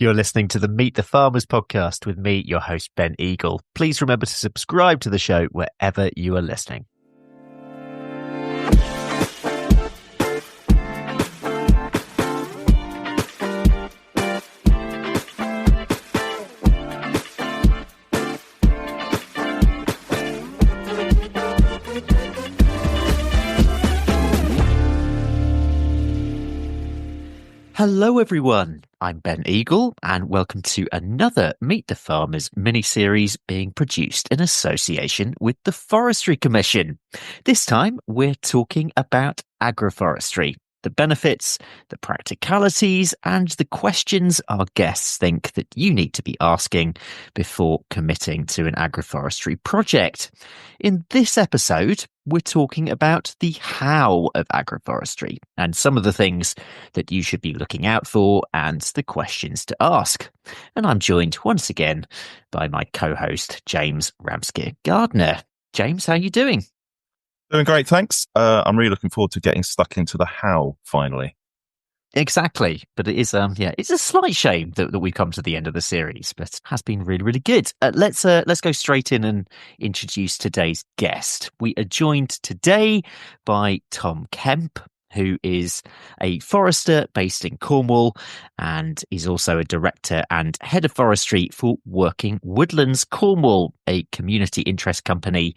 You're listening to the Meet the Farmers podcast with me, your host, Ben Eagle. Please remember to subscribe to the show wherever you are listening. Hello everyone, I'm Ben Eagle and welcome to another Meet the Farmers mini-series being produced in association with the Forestry Commission. This time we're talking about agroforestry, the benefits, the practicalities and the questions our guests think that you need to be asking before committing to an agroforestry project. In this episode, we're talking about the how of agroforestry and some of the things that you should be looking out for and the questions to ask. And I'm joined once again by my co-host, James Ramskir-Gardiner. James, how are you doing? Doing great, thanks. I'm really looking forward to getting stuck into the how finally. Exactly, but it is it's a slight shame that we've come to the end of the series, but it has been really, really good. Let's go straight in and introduce today's guest. We are joined today by Tom Kemp, who is a forester based in Cornwall and is also a director and head of forestry for Working Woodlands Cornwall, a community interest company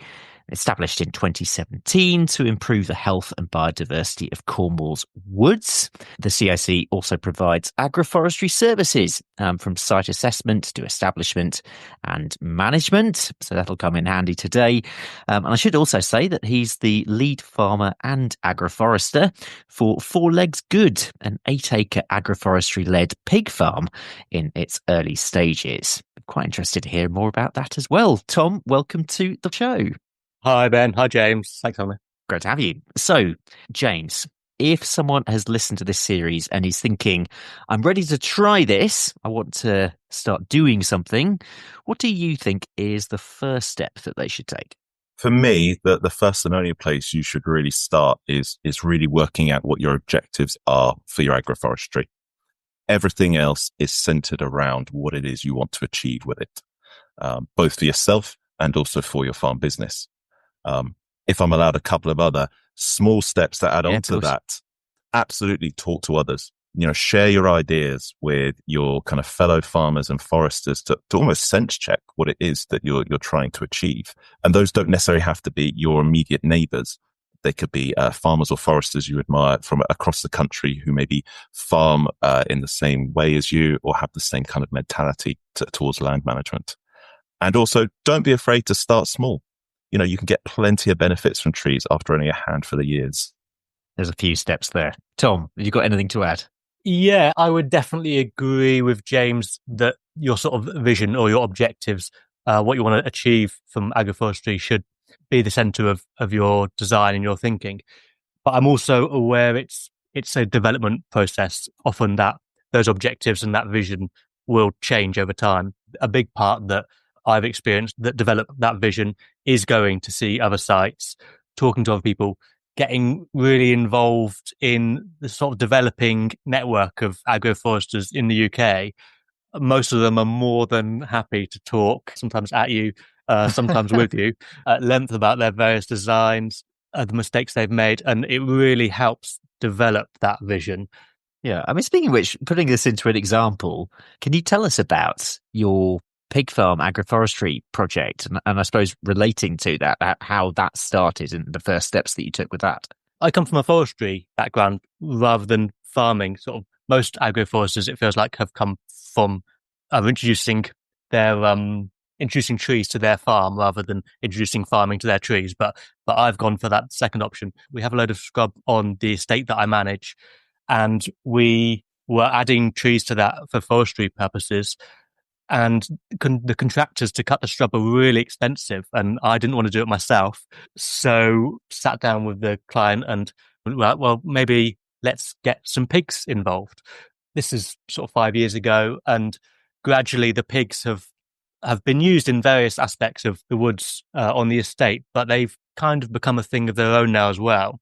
established in 2017 to improve the health and biodiversity of Cornwall's woods. The CIC also provides agroforestry services from site assessment to establishment and management. So that'll come in handy today. And I should also say that he's the lead farmer and agroforester for Four Legs Good, an 8-acre agroforestry-led pig farm in its early stages. I'm quite interested to hear more about that as well. Tom, welcome to the show. Hi, Ben. Hi, James. Thanks, Tommy. Great to have you. So, James, if someone has listened to this series and is thinking, I'm ready to try this, I want to start doing something, what do you think is the first step that they should take? For me, the first and only place you should really start is really working out what your objectives are for your agroforestry. Everything else is centered around what it is you want to achieve with it, both for yourself and also for your farm business. If I'm allowed a couple of other small steps to add on to that, absolutely talk to others. Share your ideas with your kind of fellow farmers and foresters to almost sense check what it is that you're trying to achieve. And those don't necessarily have to be your immediate neighbors. They could be farmers or foresters you admire from across the country who maybe farm in the same way as you or have the same kind of mentality towards land management. And also, don't be afraid to start small. You can get plenty of benefits from trees after only a handful of years. There's a few steps there. Tom, have you got anything to add? Yeah, I would definitely agree with James that your sort of vision or your objectives, what you want to achieve from agroforestry should be the center of your design and your thinking. But I'm also aware it's a development process. Often that those objectives and that vision will change over time. A big part that I've experienced that develop that vision is going to see other sites, talking to other people, getting really involved in the sort of developing network of agroforesters in the UK. Most of them are more than happy to talk, sometimes at you, sometimes with you, at length about their various designs, the mistakes they've made, and it really helps develop that vision. Yeah, I mean, speaking of which, putting this into an example, can you tell us about your pig farm agroforestry project and I suppose relating to that, how that started and the first steps that you took with that? I come from a forestry background rather than farming. Sort of most agroforesters, it feels like, have come from introducing trees to their farm rather than introducing farming to their trees. But I've gone for that second option. We have a load of scrub on the estate that I manage, and we were adding trees to that for forestry purposes. And the contractors to cut the scrub are really expensive, and I didn't want to do it myself. So sat down with the client and, well, maybe let's get some pigs involved. This is sort of 5 years ago, and gradually the pigs have been used in various aspects of the woods on the estate, but they've kind of become a thing of their own now as well.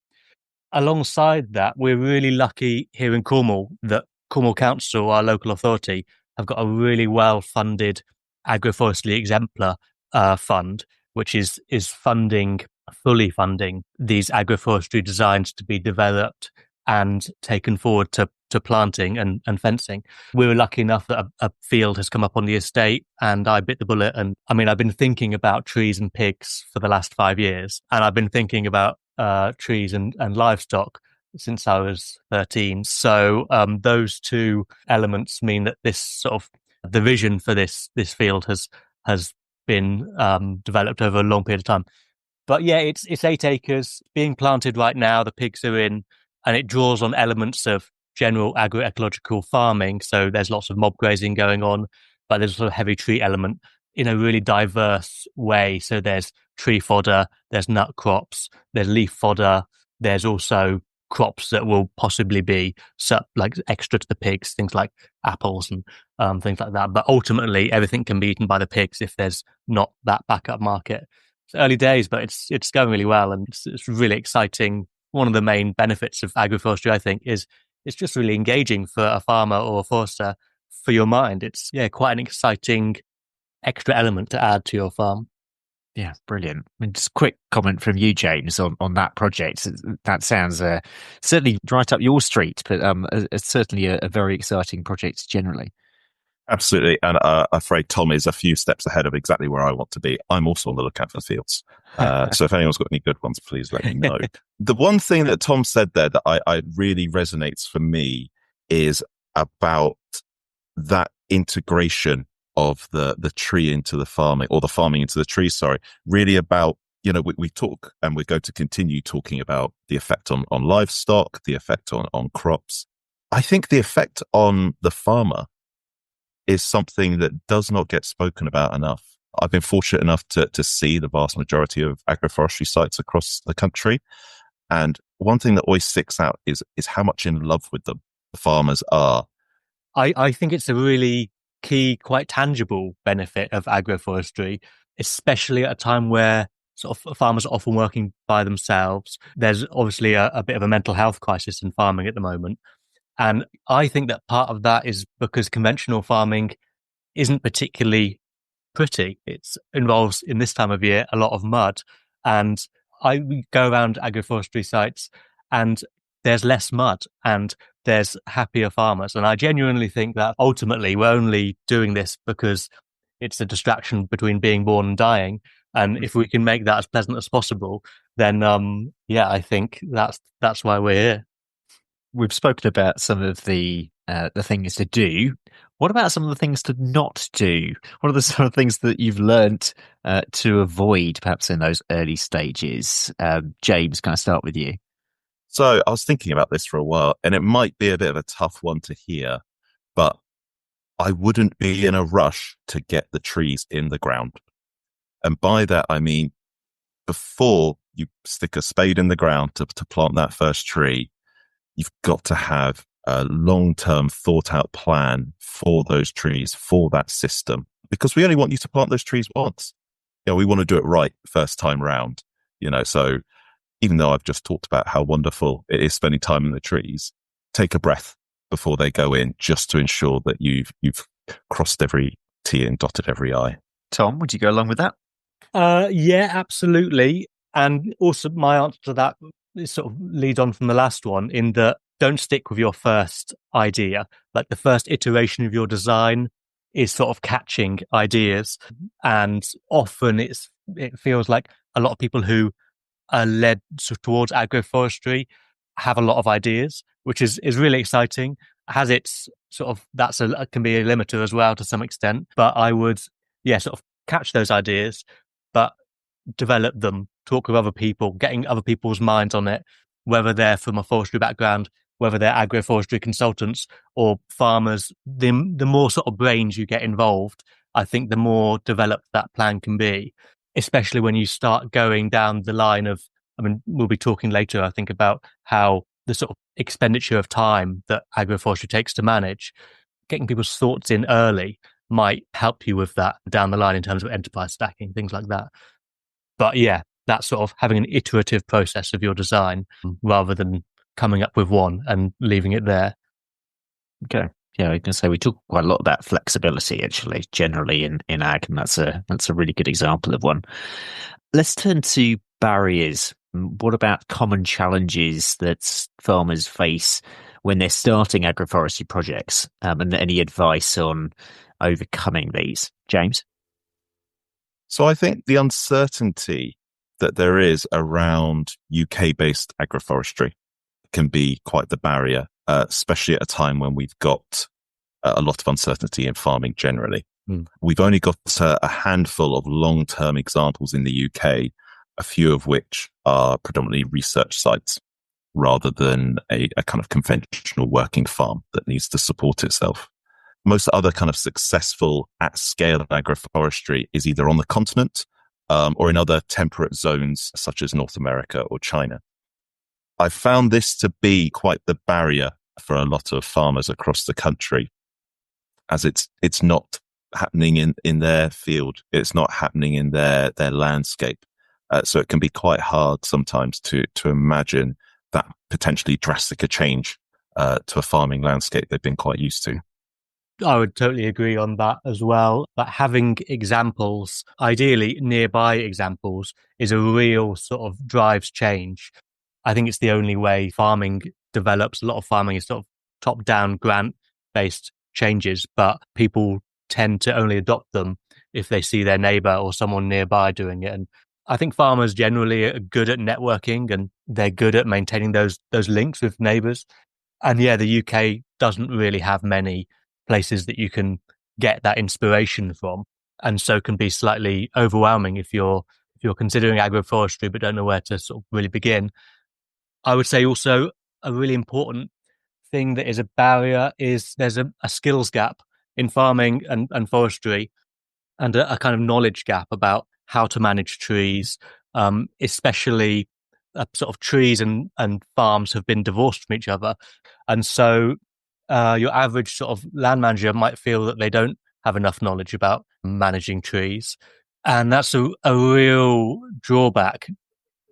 Alongside that, we're really lucky here in Cornwall that Cornwall Council, our local authority, have got a really well-funded agroforestry exemplar fund, which is fully funding these agroforestry designs to be developed and taken forward to planting and fencing. We were lucky enough that a field has come up on the estate, and I bit the bullet. And I mean, I've been thinking about trees and pigs for the last 5 years, and I've been thinking about trees and livestock since I was 13. So those two elements mean that this sort of the vision for this field has been developed over a long period of time. But yeah, it's 8 acres being planted right now. The pigs are in, and it draws on elements of general agroecological farming. So there's lots of mob grazing going on, but there's a sort of heavy tree element in a really diverse way. So there's tree fodder, there's nut crops, there's leaf fodder, there's also crops that will possibly be like extra to the pigs, things like apples and things like that. But ultimately, everything can be eaten by the pigs if there's not that backup market. It's early days, but it's going really well, and it's really exciting. One of the main benefits of agroforestry, I think, is it's just really engaging for a farmer or a forester for your mind. It's quite an exciting extra element to add to your farm. Yeah, brilliant. I mean, just a quick comment from you, James, on that project. That sounds certainly right up your street, but it's certainly a very exciting project generally. Absolutely. And I'm afraid Tom is a few steps ahead of exactly where I want to be. I'm also on the lookout for fields. So if anyone's got any good ones, please let me know. The one thing that Tom said there that I really resonates for me is about that integration of the tree into the farming, or the farming into the tree, really about, we talk, and we're going to continue talking about the effect on livestock, the effect on crops. I think the effect on the farmer is something that does not get spoken about enough. I've been fortunate enough to see the vast majority of agroforestry sites across the country. And one thing that always sticks out is how much in love with them the farmers are. I think it's a really key, quite tangible benefit of agroforestry, especially at a time where sort of farmers are often working by themselves. There's obviously a bit of a mental health crisis in farming at the moment. And I think that part of that is because conventional farming isn't particularly pretty. It involves, in this time of year, a lot of mud. And I go around agroforestry sites and there's less mud and there's happier farmers. And I genuinely think that ultimately we're only doing this because it's a distraction between being born and dying. And if we can make that as pleasant as possible, then I think that's why we're here. We've spoken about some of the things to do. What about some of the things to not do? What are the sort of things that you've learnt to avoid, perhaps in those early stages? James, can I start with you? So I was thinking about this for a while, and it might be a bit of a tough one to hear, but I wouldn't be in a rush to get the trees in the ground. And by that, I mean, before you stick a spade in the ground to plant that first tree, you've got to have a long-term thought-out plan for those trees, for that system, because we only want you to plant those trees once. We want to do it right first time round. So even though I've just talked about how wonderful it is spending time in the trees, take a breath before they go in, just to ensure that you've crossed every T and dotted every I. Tom, would you go along with that? Yeah, absolutely. And also my answer to that sort of leads on from the last one, in that don't stick with your first idea. Like the first iteration of your design is sort of catching ideas. And often it feels like a lot of people who are led towards agroforestry have a lot of ideas, which is really exciting. Has its sort of, can be a limiter as well to some extent. But I would, sort of catch those ideas, but develop them, talk with other people, getting other people's minds on it, whether they're from a forestry background, whether they're agroforestry consultants or farmers. The more sort of brains you get involved, I think the more developed that plan can be, especially when you start going down the line of, we'll be talking later, I think, about how the sort of expenditure of time that agroforestry takes to manage, getting people's thoughts in early might help you with that down the line in terms of enterprise stacking, things like that. But yeah, that's sort of having an iterative process of your design rather than coming up with one and leaving it there. Okay. Yeah, I can say we talk quite a lot about flexibility actually, generally in ag, and that's a really good example of one. Let's turn to barriers. What about common challenges that farmers face when they're starting agroforestry projects, and any advice on overcoming these, James? So I think the uncertainty that there is around UK-based agroforestry can be quite the barrier, especially at a time when we've got a lot of uncertainty in farming generally. We've only got a handful of long-term examples in the UK, a few of which are predominantly research sites rather than a kind of conventional working farm that needs to support itself. Most other kind of successful at-scale agroforestry is either on the continent or in other temperate zones such as North America or China. I found this to be quite the barrier for a lot of farmers across the country, as it's not happening in their field. It's not happening in their landscape. So it can be quite hard sometimes to imagine that potentially drastic a change to a farming landscape they've been quite used to. I would totally agree on that as well. But having examples, ideally nearby examples, is a real sort of drives change. I think it's the only way farming develops. A lot of farming is sort of top-down grant-based changes, but people tend to only adopt them if they see their neighbour or someone nearby doing it. And I think farmers generally are good at networking, and they're good at maintaining those links with neighbours. And yeah, the UK doesn't really have many places that you can get that inspiration from, and so can be slightly overwhelming if you're considering agroforestry but don't know where to sort of really begin. I would say also a really important thing that is a barrier is there's a skills gap in farming and forestry, and a kind of knowledge gap about how to manage trees, especially sort of trees and farms have been divorced from each other. And so your average sort of land manager might feel that they don't have enough knowledge about managing trees. And that's a real drawback.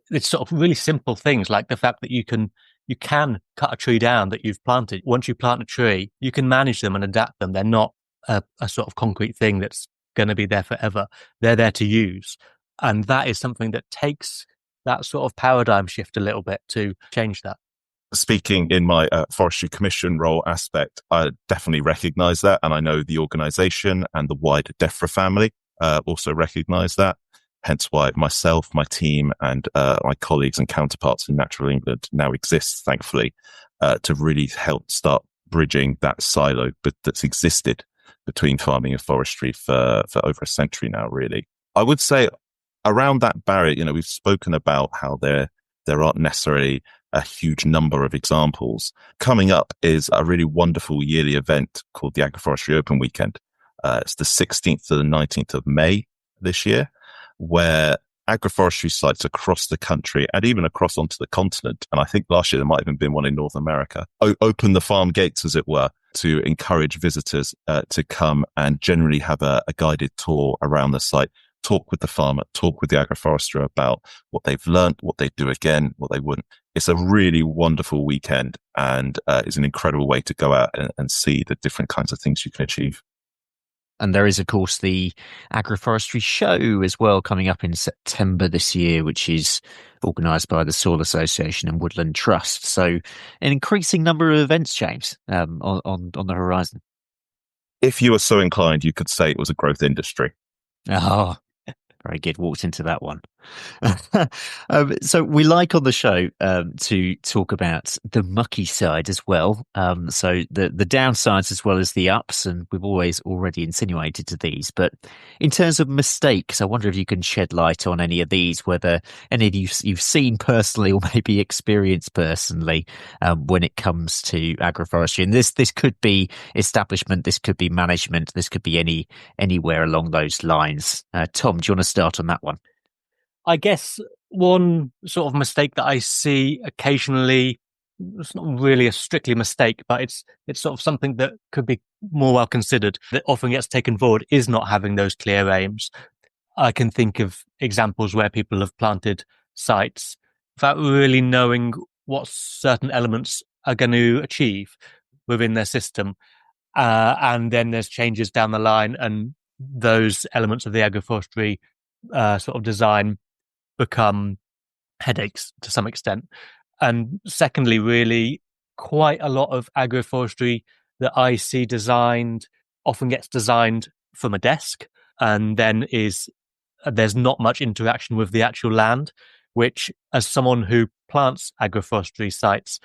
It's sort of really simple things like the fact that you can cut a tree down that you've planted. Once you plant a tree, you can manage them and adapt them. They're not a sort of concrete thing that's going to be there forever. They're there to use. And that is something that takes that sort of paradigm shift a little bit to change that. Speaking in my Forestry Commission role aspect, I definitely recognise that. And I know the organisation and the wider DEFRA family also recognise that. Hence why myself, my team and my colleagues and counterparts in Natural England now exist, thankfully, to really help start bridging that silo that's existed between farming and forestry for over a century now, really. I would say around that barrier, we've spoken about how there aren't necessarily a huge number of examples. Coming up is a really wonderful yearly event called the Agroforestry Open Weekend. It's the 16th to the 19th of May this year, where agroforestry sites across the country and even across onto the continent, and I think last year there might have even been one in North America, open the farm gates, as it were, to encourage visitors to come and generally have a guided tour around the site, talk with the farmer, talk with the agroforester about what they've learned, what they do again, what they wouldn't. It's a really wonderful weekend, and is an incredible way to go out and see the different kinds of things you can achieve. And there is, of course, the Agroforestry Show as well coming up in September this year, which is organised by the Soil Association and Woodland Trust. So an increasing number of events, James, on the horizon. If you were so inclined, you could say it was a growth industry. Oh, very good. Walked into that one. So we like on the show to talk about the mucky side as well. So the downsides as well as the ups, and we've already insinuated to these. But in terms of mistakes, I wonder if you can shed light on any of these, whether any of you've seen personally or maybe experienced personally when it comes to agroforestry. And this could be establishment, this could be management, this could be anywhere along those lines. Tom, do you want to start on that one? I guess one sort of mistake that I see occasionally, it's not really a strictly mistake, but it's sort of something that could be more well considered, that often gets taken forward, is not having those clear aims. I can think of examples where people have planted sites without really knowing what certain elements are going to achieve within their system. And then there's changes down the line, and those elements of the agroforestry sort of design become headaches to some extent. And secondly, really, quite a lot of agroforestry that I see designed often gets designed from a desk, and then there's not much interaction with the actual land, which, as someone who plants agroforestry sites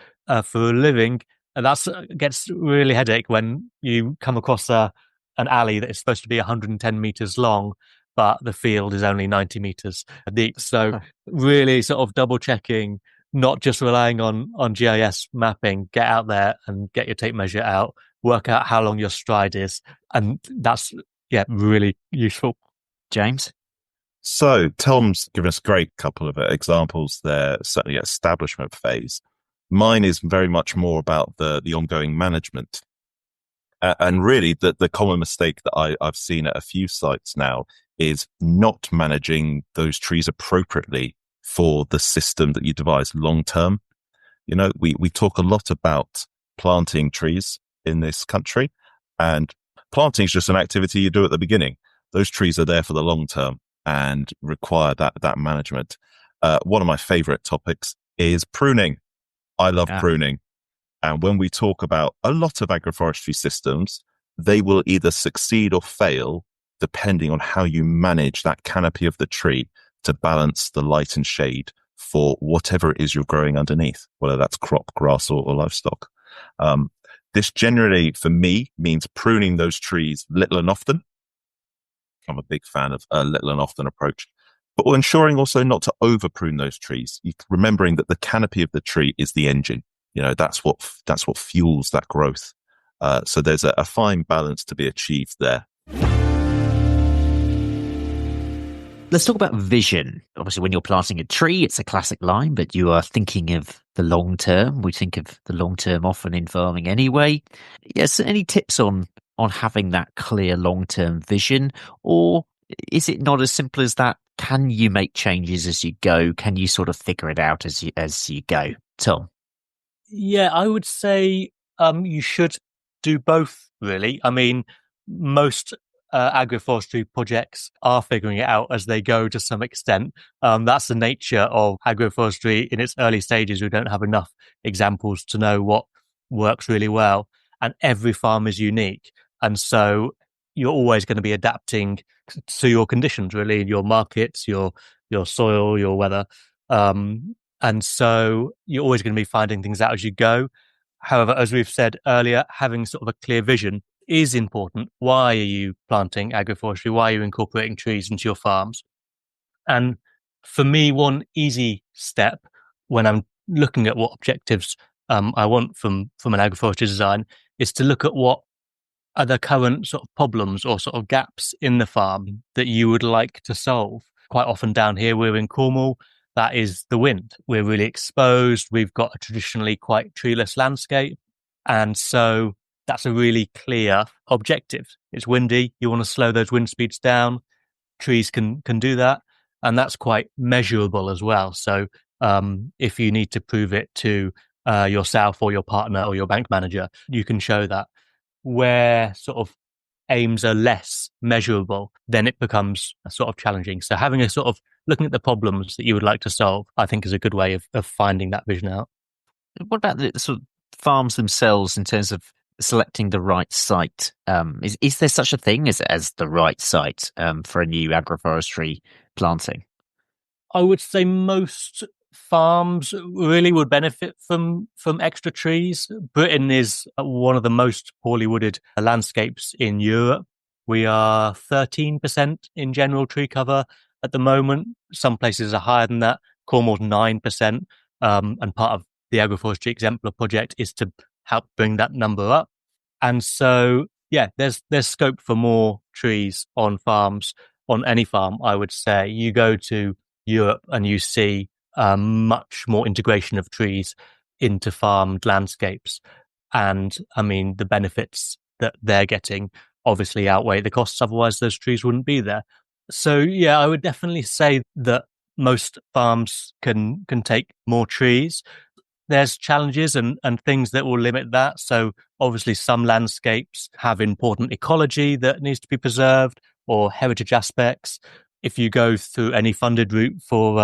for a living, that gets really headache when you come across an alley that is supposed to be 110 meters long, but the field is only 90 meters deep. So really sort of double checking, not just relying on GIS mapping, get out there and get your tape measure out, work out how long your stride is. And that's, really useful. James? So Tom's given us a great couple of examples there, certainly at establishment phase. Mine is very much more about the ongoing management. And really the common mistake that I've seen at a few sites now is not managing those trees appropriately for the system that you devise long term. You know, we talk a lot about planting trees in this country, and planting is just an activity you do at the beginning. Those trees are there for the long term and require that management. One of my favorite topics is pruning. I love pruning. And when we talk about a lot of agroforestry systems, they will either succeed or fail depending on how you manage that canopy of the tree to balance the light and shade for whatever it is you're growing underneath, whether that's crop, grass, or livestock. This generally, for me, means pruning those trees little and often. I'm a big fan of a little and often approach, but ensuring also not to over prune those trees. Remembering that the canopy of the tree is the engine. You know, that's what fuels that growth. So there's a fine balance to be achieved there. Let's talk about vision. Obviously, when you're planting a tree, it's a classic line, but you are thinking of the long term. We think of the long term often in farming anyway. Yes, any tips on having that clear long term vision, or is it not as simple as that? Can you make changes as you go? Can you sort of figure it out as you go? Tom? Yeah, I would say you should do both, really. I mean, most agroforestry projects are figuring it out as they go to some extent. That's the nature of agroforestry in its early stages. We don't have enough examples to know what works really well. And every farm is unique. And so you're always going to be adapting to your conditions, really, your markets, your soil, your weather. And so you're always going to be finding things out as you go. However, as we've said earlier, having sort of a clear vision is important. Why are you planting agroforestry? Why are you incorporating trees into your farms? And for me, one easy step when I'm looking at what objectives I want from an agroforestry design is to look at what are the current sort of problems or sort of gaps in the farm that you would like to solve. Quite often down here, we're in Cornwall. That is the wind. We're really exposed. We've got a traditionally quite treeless landscape. And so that's a really clear objective. It's windy. You want to slow those wind speeds down. Trees can do that. And that's quite measurable as well. So if you need to prove it to yourself or your partner or your bank manager, you can show that. Where sort of aims are less measurable, then it becomes sort of challenging. So having a sort of looking at the problems that you would like to solve, I think is a good way of finding that vision out. What about the sort of farms themselves in terms of selecting the right site? Is there such a thing as the right site for a new agroforestry planting? I would say most farms really would benefit from extra trees. Britain is one of the most poorly wooded landscapes in Europe. We are 13% in general tree cover at the moment. Some places are higher than that. Cornwall's 9%. And part of the Agroforestry Exemplar project is to help bring that number up. And so, yeah, there's scope for more trees on farms, on any farm, I would say. You go to Europe and you see much more integration of trees into farmed landscapes. And I mean, the benefits that they're getting obviously outweigh the costs. Otherwise, those trees wouldn't be there. So, yeah, I would definitely say that most farms can take more trees. there's challenges and things that will limit that. So obviously some landscapes have important ecology that needs to be preserved or heritage aspects. If you go through any funded route for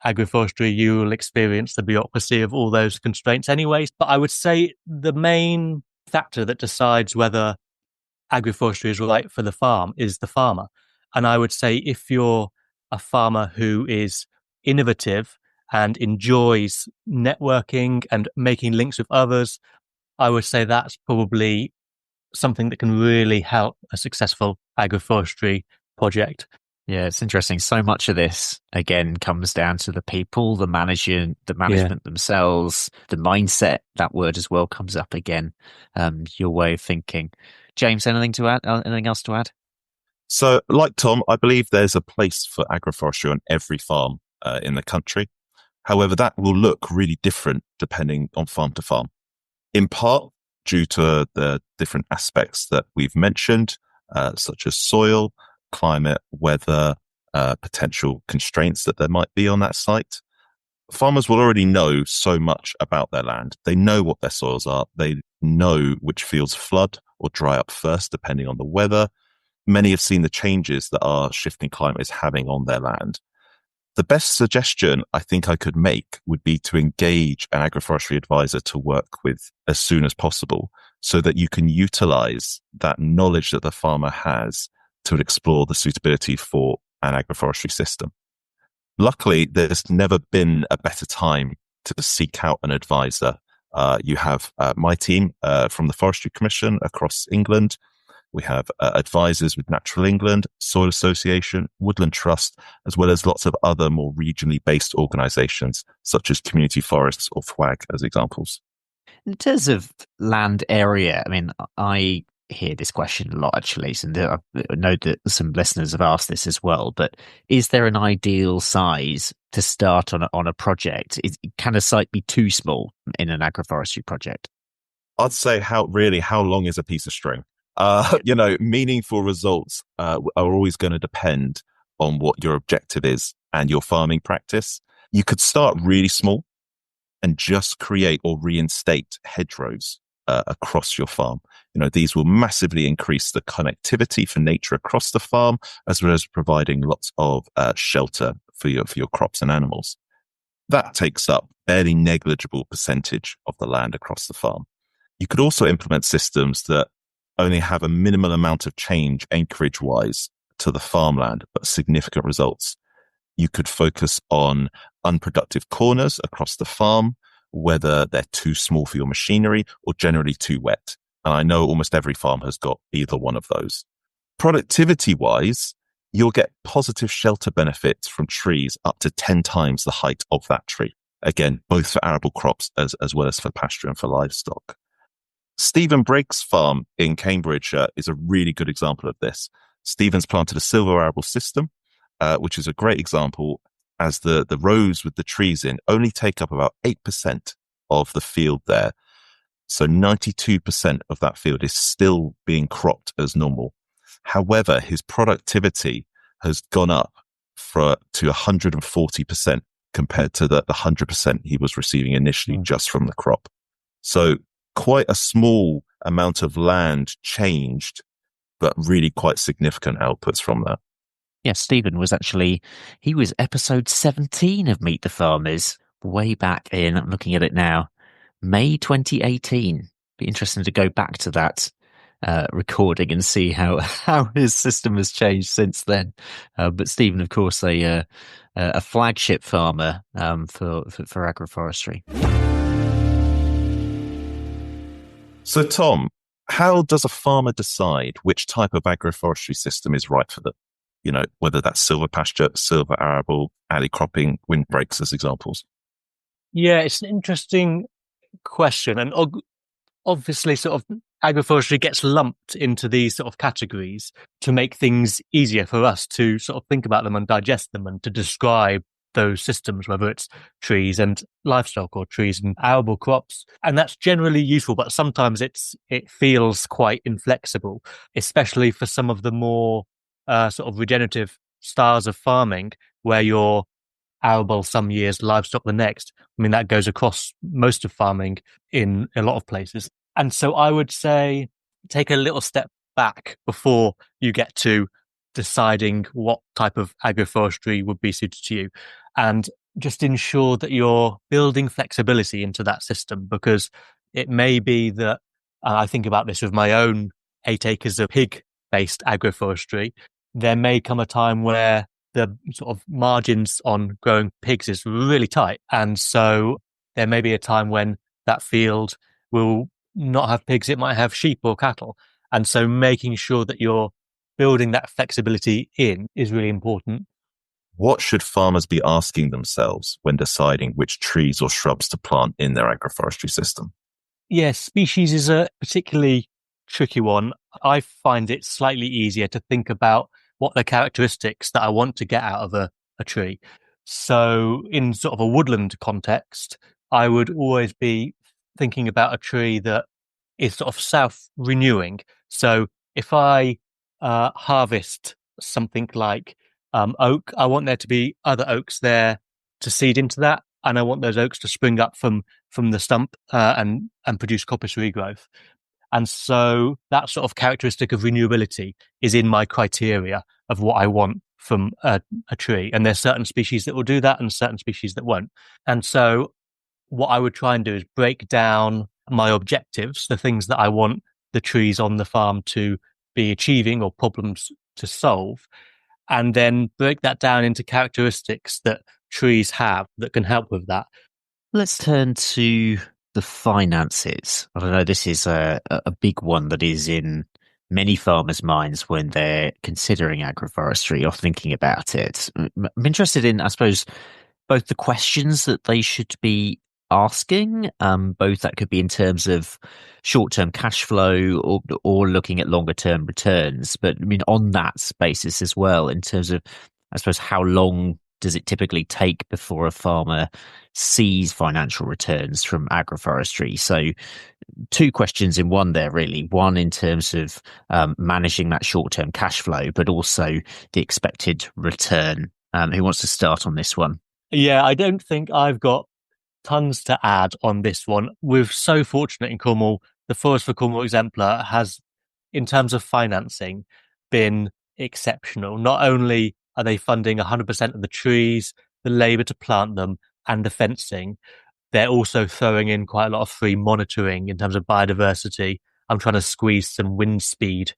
agroforestry, you will experience the bureaucracy of all those constraints anyways. But I would say the main factor that decides whether agroforestry is right for the farm is the farmer. And I would say if you're a farmer who is innovative and enjoys networking and making links with others, I would say that's probably something that can really help a successful agroforestry project. Yeah, it's interesting. So much of this, again, comes down to the people, the management themselves, the mindset. That word as well comes up again. Your way of thinking. James, anything to add? Anything else to add? So, like Tom, I believe there's a place for agroforestry on every farm in the country. However, that will look really different depending on farm to farm. In part due to the different aspects that we've mentioned, such as soil, climate, weather, potential constraints that there might be on that site. Farmers will already know so much about their land. They know what their soils are. They know which fields flood or dry up first, depending on the weather. Many have seen the changes that our shifting climate is having on their land. The best suggestion I think I could make would be to engage an agroforestry advisor to work with as soon as possible so that you can utilize that knowledge that the farmer has to explore the suitability for an agroforestry system. Luckily, there's never been a better time to seek out an advisor. You have my team from the Forestry Commission across England. We have advisors with Natural England, Soil Association, Woodland Trust, as well as lots of other more regionally based organisations, such as Community Forests or FWAG as examples. In terms of land area, I mean, I hear this question a lot, actually. So I know that some listeners have asked this as well, but is there an ideal size to start on a project? Can a site be too small in an agroforestry project? I'd say how long is a piece of string? Meaningful results are always going to depend on what your objective is and your farming practice. You could start really small and just create or reinstate hedgerows across your farm. These will massively increase the connectivity for nature across the farm, as well as providing lots of shelter for your crops and animals. That takes up barely negligible percentage of the land across the farm. You could also implement systems that only have a minimal amount of change acreage-wise to the farmland, but significant results. You could focus on unproductive corners across the farm, whether they're too small for your machinery or generally too wet. And I know almost every farm has got either one of those. Productivity-wise, you'll get positive shelter benefits from trees up to 10 times the height of that tree. Again, both for arable crops as well as for pasture and for livestock. Stephen Briggs' farm in Cambridge is a really good example of this. Stephen's planted a silver arable system, which is a great example, as the rows with the trees in only take up about 8% of the field there. So 92% of that field is still being cropped as normal. However, his productivity has gone up to 140% compared to the 100% he was receiving initially just from the crop. So quite a small amount of land changed, but really quite significant outputs from that. Yes, Stephen was he was episode 17 of Meet the Farmers, way back in, I'm looking at it now, May 2018. Be interesting to go back to that recording and see how his system has changed since then. But Stephen, of course, a flagship farmer for agroforestry. So, Tom, how does a farmer decide which type of agroforestry system is right for them? Whether that's silver pasture, silver arable, alley cropping, windbreaks as examples. Yeah, it's an interesting question. And obviously sort of agroforestry gets lumped into these sort of categories to make things easier for us to sort of think about them and digest them and to describe those systems, whether it's trees and livestock or trees and arable crops. And that's generally useful, but sometimes it feels quite inflexible, especially for some of the more sort of regenerative styles of farming where you're arable some years, livestock the next. I mean, that goes across most of farming in a lot of places. And so I would say take a little step back before you get to deciding what type of agroforestry would be suited to you, and just ensure that you're building flexibility into that system, because it may be that I think about this with my own 8 acres of pig-based agroforestry. There may come a time where the sort of margins on growing pigs is really tight. And so there may be a time when that field will not have pigs, it might have sheep or cattle. And so making sure that you're building that flexibility in is really important. What should farmers be asking themselves when deciding which trees or shrubs to plant in their agroforestry system? Yes, species is a particularly tricky one. I find it slightly easier to think about what the characteristics that I want to get out of a tree. So in sort of a woodland context, I would always be thinking about a tree that is sort of self-renewing. So if I harvest something like oak, I want there to be other oaks there to seed into that, and I want those oaks to spring up from the stump and produce coppice regrowth. And so that sort of characteristic of renewability is in my criteria of what I want from a tree. And there's certain species that will do that and certain species that won't. And so what I would try and do is break down my objectives, the things that I want the trees on the farm to be achieving or problems to solve, and then break that down into characteristics that trees have that can help with that. Let's turn to the finances. I don't know, this is a big one that is in many farmers' minds when they're considering agroforestry or thinking about it. I'm interested in, I suppose, both the questions that they should be asking, both that could be in terms of short-term cash flow or looking at longer-term returns. But I mean, on that basis as well, in terms of, I suppose, how long does it typically take before a farmer sees financial returns from agroforestry? So 2 questions in one there, really. One in terms of managing that short-term cash flow, but also the expected return. Who wants to start on this one? Yeah, I don't think I've got tons to add on this one. We're so fortunate in Cornwall. The Forest for Cornwall Exemplar has, in terms of financing, been exceptional. Not only are they funding 100% of the trees, the labour to plant them, and the fencing, they're also throwing in quite a lot of free monitoring in terms of biodiversity. I'm trying to squeeze some wind speed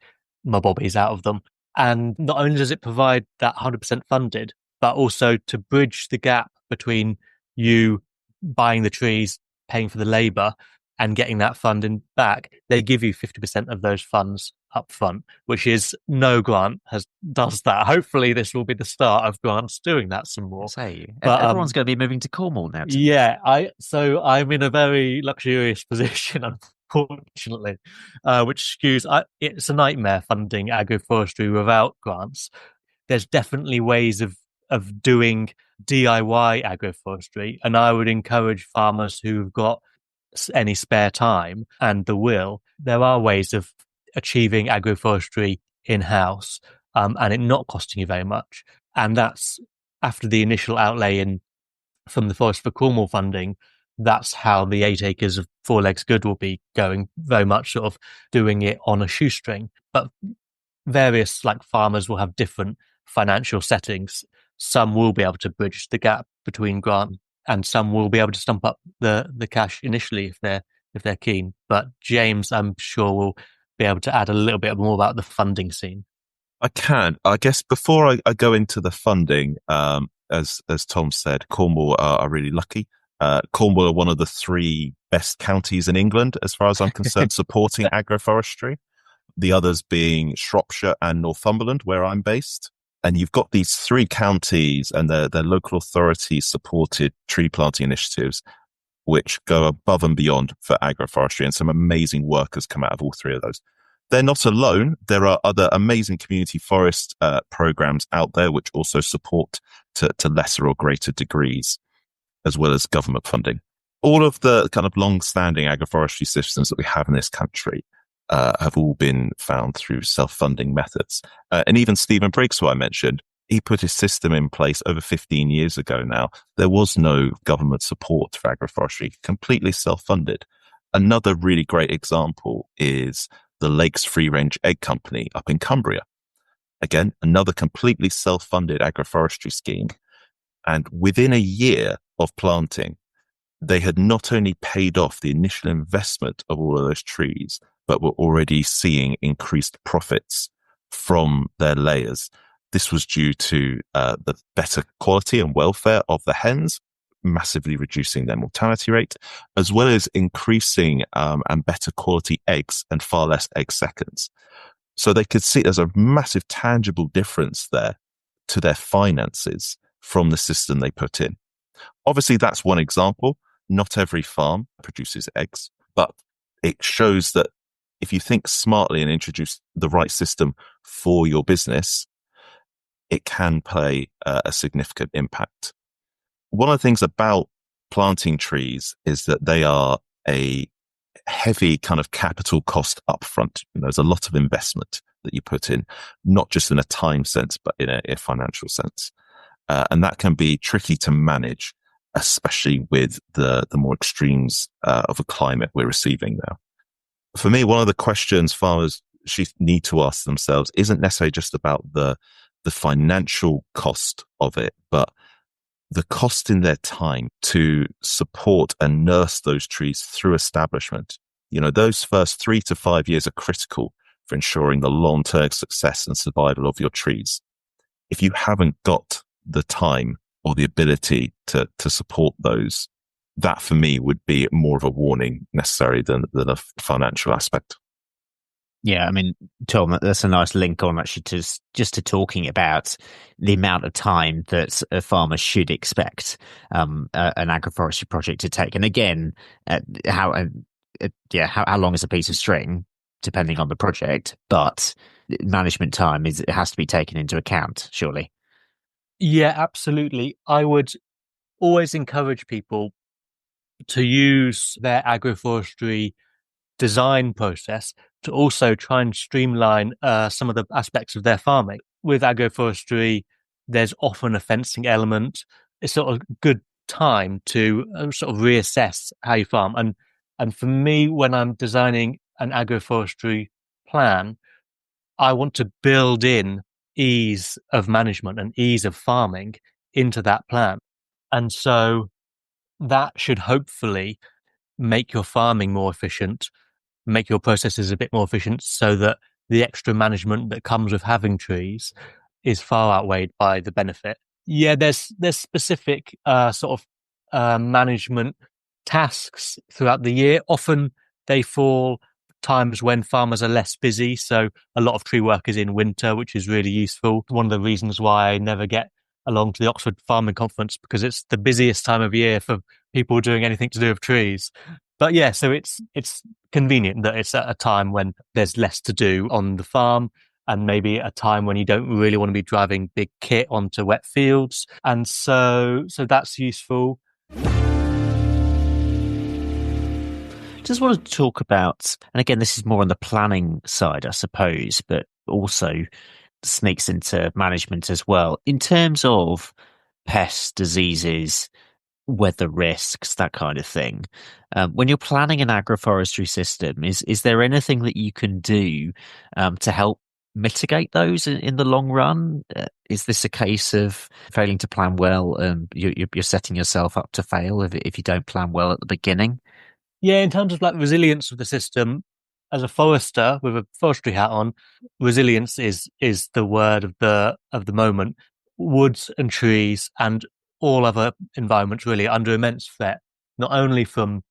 mobobbies out of them. And not only does it provide that 100% funded, but also to bridge the gap between you buying the trees, paying for the labour, and getting that funding back. They give you 50% of those funds up front, which is no grant does that. Hopefully this will be the start of grants doing that some more. But everyone's going to be moving to Cornwall now. Yeah, so I'm in a very luxurious position, unfortunately, which skews. It's a nightmare funding agroforestry without grants. There's definitely ways of doing DIY agroforestry, and I would encourage farmers who've got any spare time and the will. There are ways of achieving agroforestry in-house and it not costing you very much. And that's after the initial outlay from the Forest for Cornwall funding. That's how the 8 acres of 4 Legs Good will be going, very much sort of doing it on a shoestring. But various farmers will have different financial settings. Some will be able to bridge the gap between grant, and some will be able to stump up the cash initially if they're keen. But James, I'm sure, will be able to add a little bit more about the funding scene. I can. I guess before I go into the funding, as Tom said, Cornwall are really lucky. Cornwall are one of the 3 best counties in England, as far as I'm concerned, supporting agroforestry. The others being Shropshire and Northumberland, where I'm based. And you've got these 3 counties and their local authorities supported tree planting initiatives, which go above and beyond for agroforestry, and some amazing work has come out of all 3 of those. They're not alone. There are other amazing community forest programs out there which also support to lesser or greater degrees, as well as government funding. All of the kind of long-standing agroforestry systems that we have in this country have all been found through self-funding methods. And even Stephen Briggs, who I mentioned, he put his system in place over 15 years ago now. There was no government support for agroforestry, completely self-funded. Another really great example is the Lakes Free Range Egg Company up in Cumbria. Again, another completely self-funded agroforestry scheme. And within a year of planting, they had not only paid off the initial investment of all of those trees, but were already seeing increased profits from their layers. This was due to the better quality and welfare of the hens, massively reducing their mortality rate, as well as increasing and better quality eggs and far less egg seconds. So they could see there's a massive tangible difference there to their finances from the system they put in. Obviously, that's one example. Not every farm produces eggs, but it shows that if you think smartly and introduce the right system for your business, it can play a significant impact. One of the things about planting trees is that they are a heavy kind of capital cost upfront. There's a lot of investment that you put in, not just in a time sense, but in a financial sense. And that can be tricky to manage, especially with the more extremes of a climate we're receiving now. For me, one of the questions farmers should need to ask themselves isn't necessarily just about the financial cost of it, but the cost in their time to support and nurse those trees through establishment. Those first 3 to 5 years are critical for ensuring the long-term success and survival of your trees. If you haven't got the time or the ability to support those, that for me would be more of a warning necessary than a financial aspect. Yeah, I mean, Tom, that's a nice link on actually just to talking about the amount of time that a farmer should expect an agroforestry project to take. And again, how long is a piece of string, depending on the project, but management time it has to be taken into account, surely. Yeah, absolutely. I would always encourage people to use their agroforestry design process to also try and streamline some of the aspects of their farming. With agroforestry, there's often a fencing element. It's sort of good time to sort of reassess how you farm. And for me, when I'm designing an agroforestry plan, I want to build in ease of management and ease of farming into that plan. And so that should hopefully make your farming more efficient, make your processes a bit more efficient so that the extra management that comes with having trees is far outweighed by the benefit. Yeah, there's specific management tasks throughout the year. Often they fall times when farmers are less busy. So a lot of tree work is in winter, which is really useful. One of the reasons why I never get along to the Oxford Farming Conference, because it's the busiest time of year for people doing anything to do with trees. But yeah, so it's convenient that it's at a time when there's less to do on the farm, and maybe a time when you don't really want to be driving big kit onto wet fields. And so that's useful. Just wanted to talk about, and again, this is more on the planning side, I suppose, but also sneaks into management as well. In terms of pests, diseases, weather risks, that kind of thing. When you're planning an agroforestry system, is there anything that you can do to help mitigate those in the long run? Is this a case of failing to plan well? You're setting yourself up to fail if you don't plan well at the beginning? Yeah, in terms of like resilience of the system, as a forester with a forestry hat on, resilience is the word of the moment. Woods and trees and all other environments really are under immense threat, not only from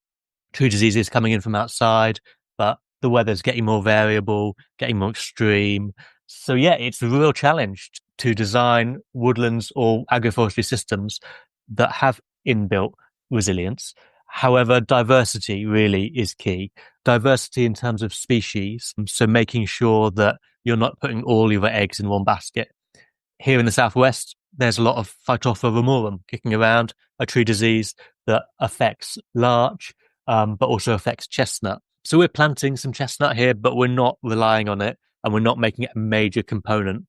tree diseases coming in from outside, but the weather's getting more variable, getting more extreme. So yeah, it's a real challenge to design woodlands or agroforestry systems that have inbuilt resilience. However, diversity really is key. Diversity in terms of species. So making sure that you're not putting all your eggs in one basket. Here in the southwest, there's a lot of Phytophthora ramorum kicking around, a tree disease that affects larch, but also affects chestnut. So we're planting some chestnut here, but we're not relying on it, and we're not making it a major component.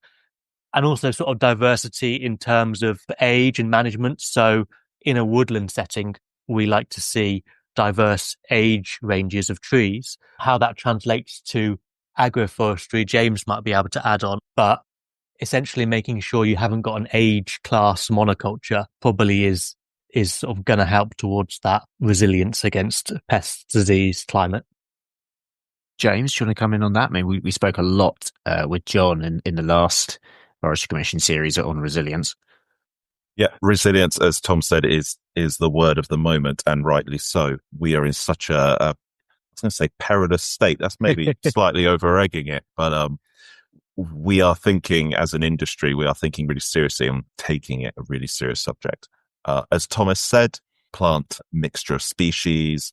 and also sort of diversity in terms of age and management. So in a woodland setting, we like to see diverse age ranges of trees. How that translates to agroforestry, James might be able to add on, but essentially making sure you haven't got an age class monoculture probably is sort of going to help towards that resilience against pests, disease, climate. James, do you want to come in on that? I mean, we spoke a lot with John in the last Forestry Commission series on resilience. Yeah, resilience, as Tom said, is the word of the moment, and rightly so. We are in such I was going to say perilous state. That's maybe slightly over-egging it, but we are thinking as an industry, we are thinking really seriously and taking it a really serious subject. As Thomas said, plant mixture of species.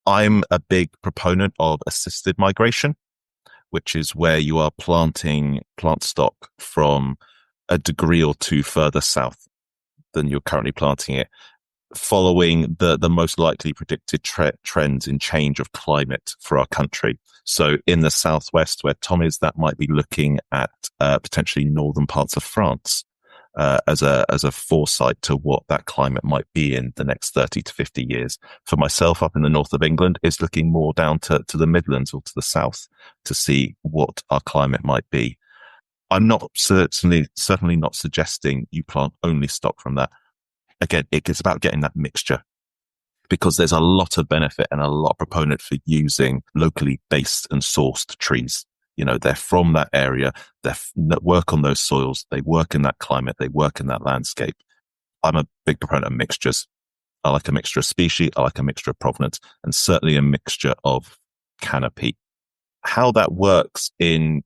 I'm a big proponent of assisted migration, which is where you are planting plant stock from a degree or two further south than you're currently planting it, following the most likely predicted trends in change of climate for our country. So in the southwest where Tom is, that might be looking at potentially northern parts of France as a foresight to what that climate might be in the next 30 to 50 years. For myself, up in the north of England, is looking more down to the Midlands or to the south to see what our climate might be. I'm not certainly not suggesting you plant only stock from that. Again, it's about getting that mixture, because there's a lot of benefit and a lot of proponent for using locally based and sourced trees. You know, they're from that area, they work on those soils, they work in that climate, they work in that landscape. I'm a big proponent of mixtures. I like a mixture of species, I like a mixture of provenance, and certainly a mixture of canopy. How that works in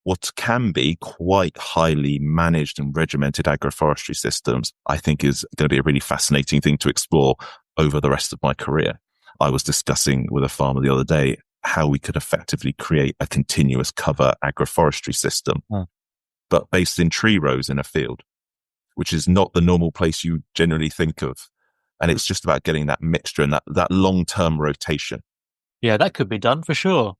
what can be quite highly managed and regimented agroforestry systems, I think is going to be a really fascinating thing to explore over the rest of my career. I was discussing with a farmer the other day how we could effectively create a continuous cover agroforestry system, but based in tree rows in a field, which is not the normal place you generally think of. And it's just about getting that mixture and that long-term rotation. Yeah, that could be done for sure.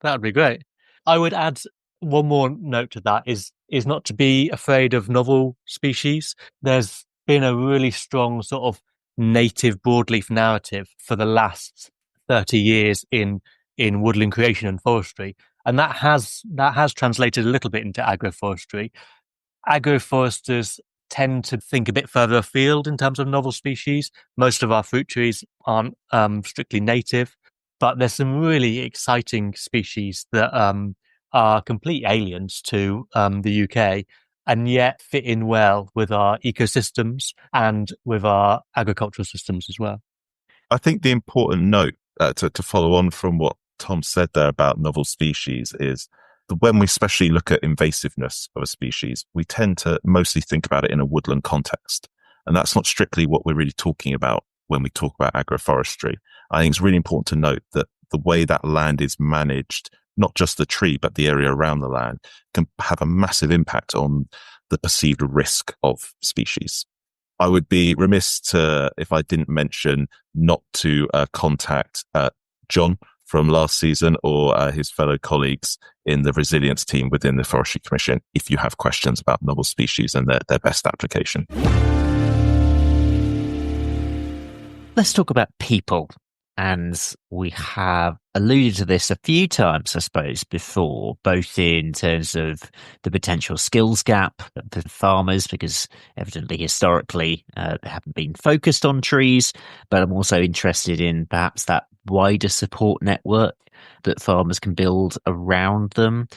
That would be great. I would add one more note to that is not to be afraid of novel species. There's been a really strong sort of native broadleaf narrative for the last 30 years in woodland creation and forestry. And that has translated a little bit into agroforestry. Agroforesters tend to think a bit further afield in terms of novel species. Most of our fruit trees aren't strictly native, but there's some really exciting species that are complete aliens to the UK and yet fit in well with our ecosystems and with our agricultural systems as well. I think the important note to follow on from what Tom said there about novel species is that when we especially look at invasiveness of a species, we tend to mostly think about it in a woodland context. And that's not strictly what we're really talking about when we talk about agroforestry. I think it's really important to note that the way that land is managed, not just the tree, but the area around the land, can have a massive impact on the perceived risk of species. I would be remiss if I didn't mention not to contact John from last season or his fellow colleagues in the resilience team within the Forestry Commission if you have questions about novel species and their best application. Let's talk about people. And we have alluded to this a few times, I suppose, before, both in terms of the potential skills gap for farmers, because evidently historically they haven't been focused on trees, but I'm also interested in perhaps that wider support network that farmers can build around them.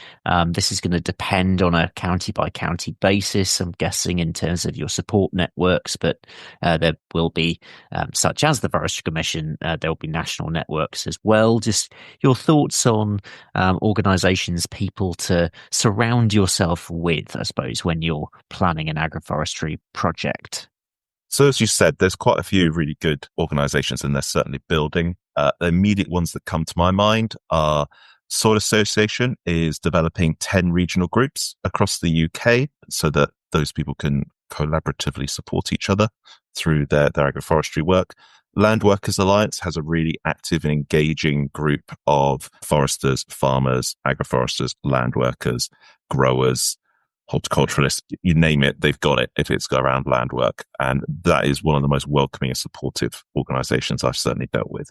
This is going to depend on a county by county basis, I'm guessing, in terms of your support networks, but there will be, such as the Forestry Commission, there will be national networks as well. Just your thoughts on organisations, people to surround yourself with, I suppose, when you're planning an agroforestry project. So as you said, there's quite a few really good organisations and they're certainly building. The immediate ones that come to my mind are Soil Association is developing 10 regional groups across the UK so that those people can collaboratively support each other through their agroforestry work. Land Workers Alliance has a really active and engaging group of foresters, farmers, agroforesters, land workers, growers, horticulturalists, you name it, they've got it if it's around land work. And that is one of the most welcoming and supportive organisations I've certainly dealt with.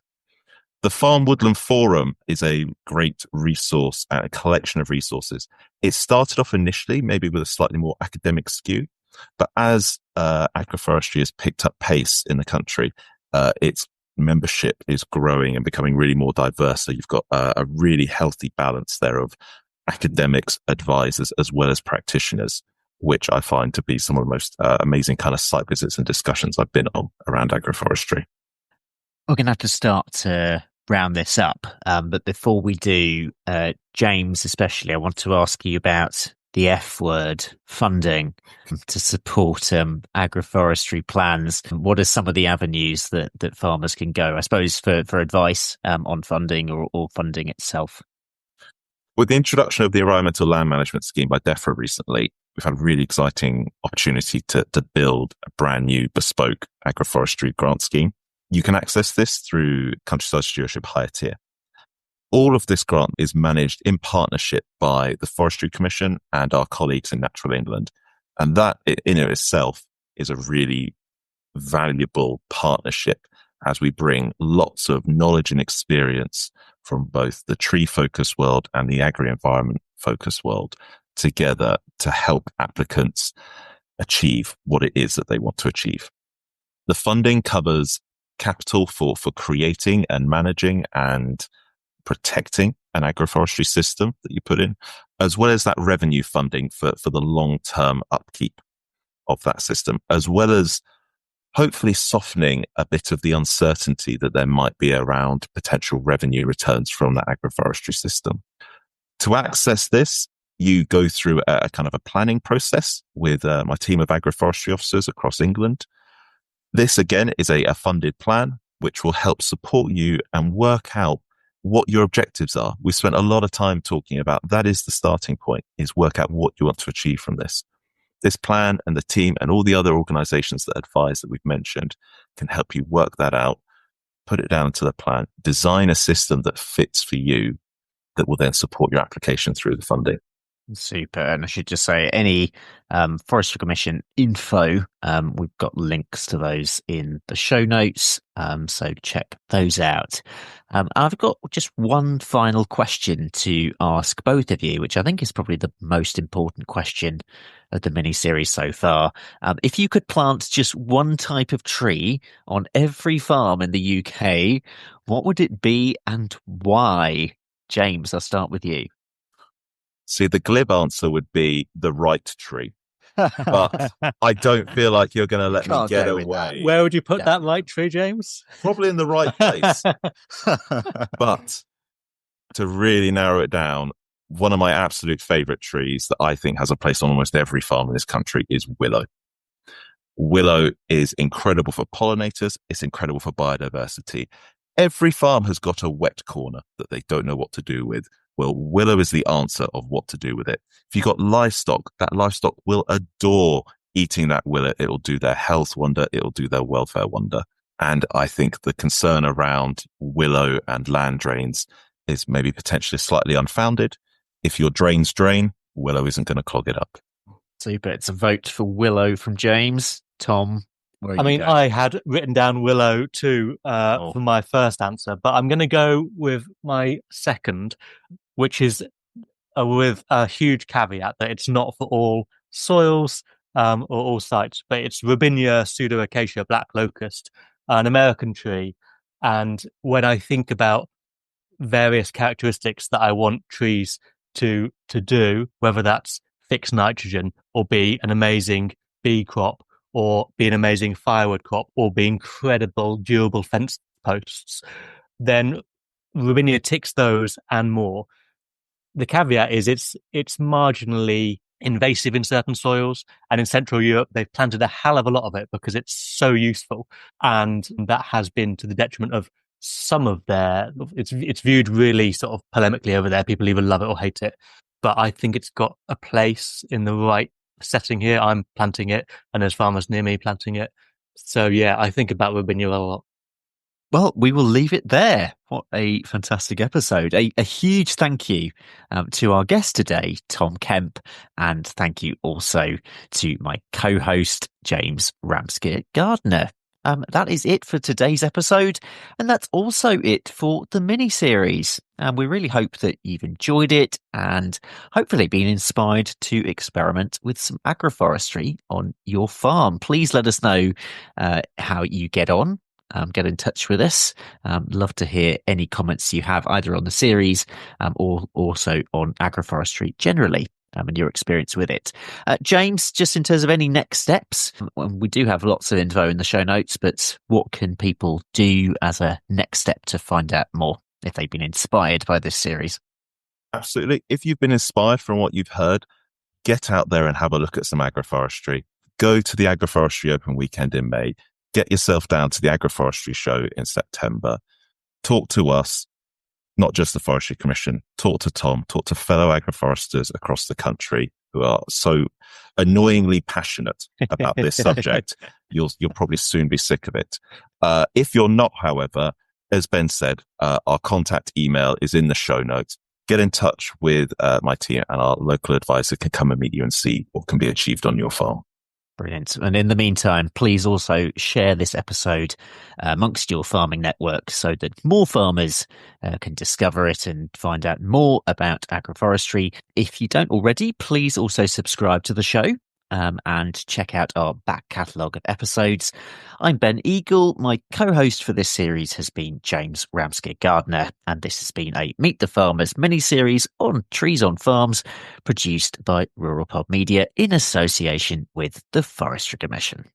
The Farm Woodland Forum is a great resource and a collection of resources. It started off initially maybe with a slightly more academic skew, but as agroforestry has picked up pace in the country, its membership is growing and becoming really more diverse. So you've got a really healthy balance there of academics, advisors, as well as practitioners, which I find to be some of the most amazing kind of site visits and discussions I've been on around agroforestry. We're going to have to start to round this up. But before we do, James, especially, I want to ask you about the F word, funding, to support agroforestry plans. What are some of the avenues that farmers can go, I suppose, for advice on funding or funding itself? With the introduction of the Environmental Land Management Scheme by DEFRA recently, we've had a really exciting opportunity to build a brand new bespoke agroforestry grant scheme. You can access this through Countryside Stewardship Higher Tier. All of this grant is managed in partnership by the Forestry Commission and our colleagues in Natural England. And that in itself is a really valuable partnership as we bring lots of knowledge and experience from both the tree-focused world and the agri-environment focused world together to help applicants achieve what it is that they want to achieve. The funding covers capital for creating and managing and protecting an agroforestry system that you put in, as well as that revenue funding for the long-term upkeep of that system, as well as hopefully softening a bit of the uncertainty that there might be around potential revenue returns from that agroforestry system. To access this, you go through a kind of a planning process with my team of agroforestry officers across England. This, again, is a funded plan, which will help support you and work out what your objectives are. We spent a lot of time talking about that is the starting point, is work out what you want to achieve from this. This plan and the team and all the other organizations that advise that we've mentioned can help you work that out, put it down into the plan, design a system that fits for you that will then support your application through the funding. Super. And I should just say, any Forestry Commission info, we've got links to those in the show notes, so check those out. I've got just one final question to ask both of you, which I think is probably the most important question of the mini-series so far. If you could plant just one type of tree on every farm in the UK, what would it be and why? James, I'll start with you. See, the glib answer would be the right tree. But I don't feel like you're going to let me get away. Where would you put that right tree, James? Probably in the right place. But to really narrow it down, one of my absolute favorite trees that I think has a place on almost every farm in this country is willow. Willow is incredible for pollinators. It's incredible for biodiversity. Every farm has got a wet corner that they don't know what to do with. Well, willow is the answer of what to do with it. If you've got livestock, that livestock will adore eating that willow. It'll do their health wonder. It'll do their welfare wonder. And I think the concern around willow and land drains is maybe potentially slightly unfounded. If your drains drain, willow isn't going to clog it up. Super. It's a vote for willow from James. Tom, where are you going? I had written down willow too for my first answer, but I'm going to go with my second, which is with a huge caveat that it's not for all soils or all sites, but it's Robinia pseudoacacia black locust, an American tree. And when I think about various characteristics that I want trees to do, whether that's fix nitrogen or be an amazing bee crop or be an amazing firewood crop or be incredible durable fence posts, then Robinia ticks those and more. The caveat is it's marginally invasive in certain soils, and in Central Europe they've planted a hell of a lot of it because it's so useful, and that has been to the detriment of some of it's viewed really sort of polemically over there. People either love it or hate it, but I think it's got a place in the right setting here. I'm planting it and there's farmers near me planting it, so yeah, I think about Robinia a lot. Well, we will leave it there. What a fantastic episode. A huge thank you to our guest today, Tom Kemp, and thank you also to my co-host, James Ramskir-Gardiner. That is it for today's episode, and that's also it for the mini-series. And we really hope that you've enjoyed it and hopefully been inspired to experiment with some agroforestry on your farm. Please let us know how you get on. Get in touch with us. Love to hear any comments you have either on the series or also on agroforestry generally. And your experience with it. James, just in terms of any next steps, we do have lots of info in the show notes, but what can people do as a next step to find out more if they've been inspired by this series? Absolutely. If you've been inspired from what you've heard, get out there and have a look at some agroforestry. Go to the Agroforestry Open Weekend in May. Get yourself down to the Agroforestry Show in September. Talk to us. Not just the Forestry Commission, talk to Tom, talk to fellow agroforesters across the country who are so annoyingly passionate about this subject. You'll probably soon be sick of it. If you're not, however, as Ben said, our contact email is in the show notes. Get in touch with my team and our local advisor can come and meet you and see what can be achieved on your farm. Brilliant. And in the meantime, please also share this episode amongst your farming network so that more farmers can discover it and find out more about agroforestry. If you don't already, please also subscribe to the show and check out our back catalogue of episodes. I'm Ben Eagle. My co-host for this series has been James Ramskir-Gardiner, and this has been a Meet the Farmers mini-series on trees on farms produced by Rural Pod Media in association with the Forestry Commission.